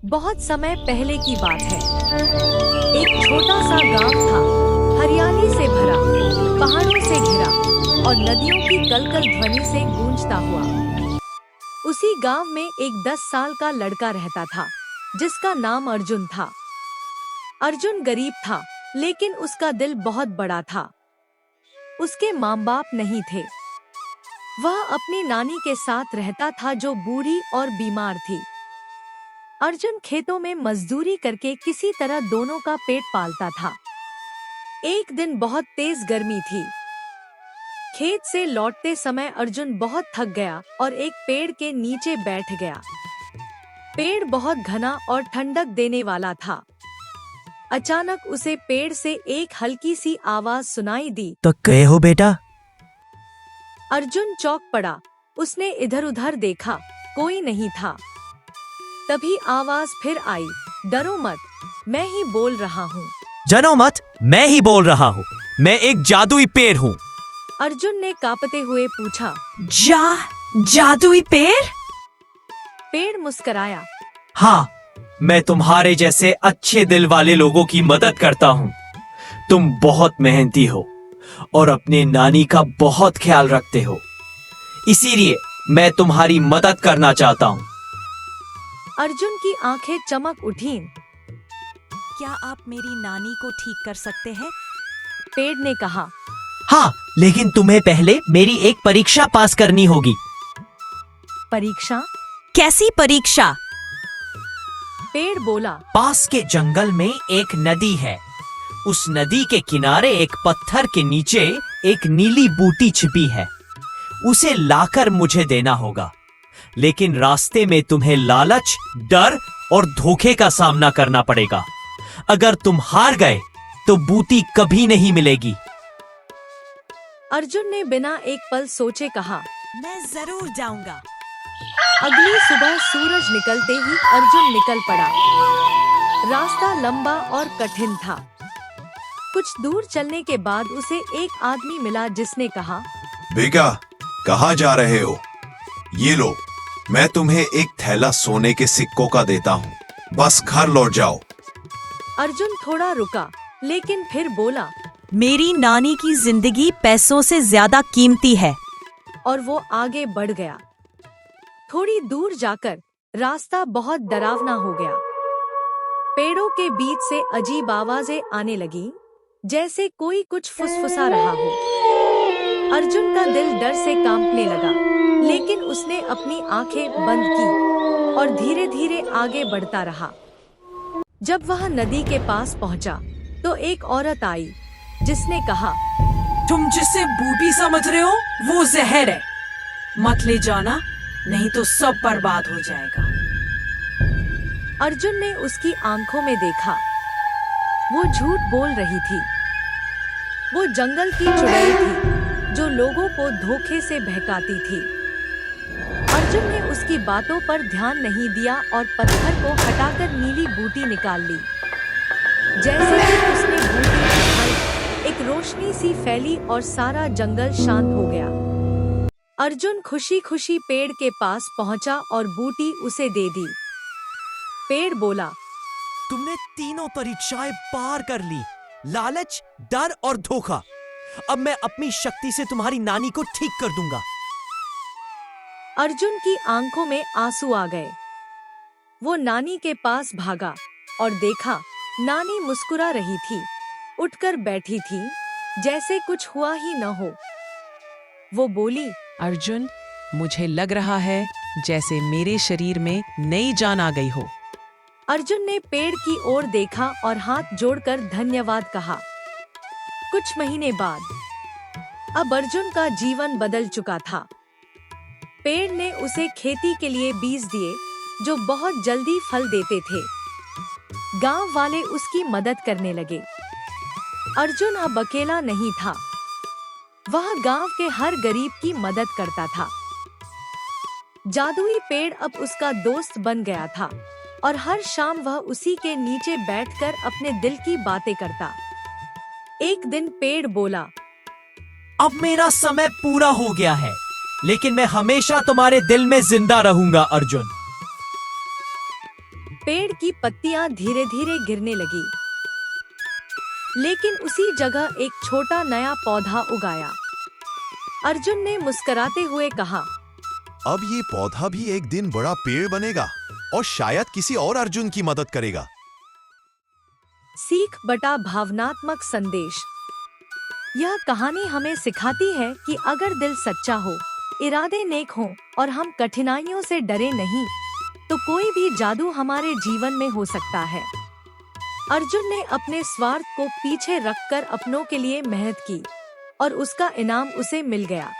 बहुत समय पहले की बात है। एक छोटा सा गांव था, हरियाली से भरा, पहाड़ों से घिरा और नदियों की कलकल ध्वनि से गूंजता हुआ। उसी गांव में एक 10 साल का लड़का रहता था, जिसका नाम अर्जुन था। अर्जुन गरीब था, लेकिन उसका दिल बहुत बड़ा था। उसके माँ बाप नहीं थे। वह अपनी नानी के साथ रहता था, जो बूढ़ी और बीमार थी। अर्जुन खेतों में मजदूरी करके किसी तरह दोनों का पेट पालता था। एक दिन बहुत तेज गर्मी थी। खेत से लौटते समय अर्जुन बहुत थक गया और एक पेड़ के नीचे बैठ गया। पेड़ बहुत घना और ठंडक देने वाला था। अचानक उसे पेड़ से एक हल्की सी आवाज सुनाई दी। तो गए हो बेटा? अर्जुन चौंक पड़ा। उसने इधर-उधर देखा, कोई नहीं था। तभी आवाज फिर आई, डरो मत, मैं ही बोल रहा हूँ। जनो मत, मैं ही बोल रहा हूँ। मैं एक जादुई पेड़ हूँ। अर्जुन ने कांपते हुए पूछा, जादुई पेड़? पेड़ मुस्कराया। हाँ, मैं तुम्हारे जैसे अच्छे दिल वाले लोगों की मदद करता हूँ। तुम बहुत मेहनती हो और अपने नानी का बहुत ख्याल रखते हो, इसीलिए मैं तुम्हारी मदद करना चाहता हूँ। अर्जुन की आंखें चमक उठीं। क्या आप मेरी नानी को ठीक कर सकते हैं? पेड़ ने कहा। हाँ, लेकिन तुम्हें पहले मेरी एक परीक्षा पास करनी होगी। परीक्षा? कैसी परीक्षा? पेड़ बोला। पास के जंगल में एक नदी है। उस नदी के किनारे एक पत्थर के नीचे एक नीली बूटी छिपी है। उसे लाकर मुझे देना होगा, लेकिन रास्ते में तुम्हें लालच, डर और धोखे का सामना करना पड़ेगा। अगर तुम हार गए तो बूटी कभी नहीं मिलेगी। अर्जुन ने बिना एक पल सोचे कहा, मैं जरूर जाऊंगा। अगली सुबह सूरज निकलते ही अर्जुन निकल पड़ा। रास्ता लंबा और कठिन था। कुछ दूर चलने के बाद उसे एक आदमी मिला, जिसने कहा, बेटा, कहाँ जा रहे हो? ये लो, मैं तुम्हें एक थैला सोने के सिक्कों का देता हूँ। बस घर लौट जाओ। अर्जुन थोड़ा रुका, लेकिन फिर बोला, मेरी नानी की जिंदगी पैसों से ज्यादा कीमती है। और वो आगे बढ़ गया। थोड़ी दूर जाकर रास्ता बहुत डरावना हो गया। पेड़ों के बीच से अजीब आवाजें आने लगी, जैसे कोई कुछ फुसफुसा रहा हो। अर्जुन का दिल डर से कांपने लगा, लेकिन उसने अपनी आंखें बंद की और धीरे धीरे आगे बढ़ता रहा। जब वह नदी के पास पहुंचा, तो एक औरत आई, जिसने कहा, तुम जिसे बूटी समझ रहे हो वो जहर है। मत ले जाना, नहीं तो सब बर्बाद हो जाएगा। अर्जुन ने उसकी आंखों में देखा। वो झूठ बोल रही थी। वो जंगल की चुड़ैल थी, जो लोगों को धोखे से बहकाती थी। अर्जुन ने उसकी बातों पर ध्यान नहीं दिया और पत्थर को हटाकर नीली बूटी निकाल ली। जैसे ही उसने बूटी उठाई, एक रोशनी सी फैली और सारा जंगल शांत हो गया। अर्जुन खुशी खुशी पेड़ के पास पहुंचा और बूटी उसे दे दी। पेड़ बोला, तुमने तीनों परीक्षाएं पार कर ली, लालच, डर और धोखा। अब मैं अपनी शक्ति से तुम्हारी नानी को ठीक कर दूंगा। अर्जुन की आंखों में आंसू आ गए। वो नानी के पास भागा और देखा, नानी मुस्कुरा रही थी, उठकर बैठी थी, जैसे कुछ हुआ ही न हो। वो बोली, अर्जुन, मुझे लग रहा है जैसे मेरे शरीर में नई जान आ गई हो। अर्जुन ने पेड़ की ओर देखा और हाथ जोड़कर धन्यवाद कहा। कुछ महीने बाद अब अर्जुन का जीवन बदल चुका था। पेड़ ने उसे खेती के लिए बीज दिए, जो बहुत जल्दी फल देते थे। गांव वाले उसकी मदद करने लगे। अर्जुन अब अकेला नहीं था। वह गांव के हर गरीब की मदद करता था। जादुई पेड़ अब उसका दोस्त बन गया था और हर शाम वह उसी के नीचे बैठकर अपने दिल की बातें करता। एक दिन पेड़ बोला, अब मेरा समय पूरा हो गया है, लेकिन मैं हमेशा तुम्हारे दिल में जिंदा रहूंगा अर्जुन। पेड़ की पत्तियां धीरे धीरे गिरने लगी, लेकिन उसी जगह एक छोटा नया पौधा उगाया। अर्जुन ने मुस्कुराते हुए कहा, अब ये पौधा भी एक दिन बड़ा पेड़ बनेगा और शायद किसी और अर्जुन की मदद करेगा। सीख बटा भावनात्मक संदेश। यह कहानी हमें सिखाती है कि अगर दिल सच्चा हो, इरादे नेक हों और हम कठिनाइयों से डरे नहीं, तो कोई भी जादू हमारे जीवन में हो सकता है। अर्जुन ने अपने स्वार्थ को पीछे रखकर अपनों के लिए मेहनत की और उसका इनाम उसे मिल गया।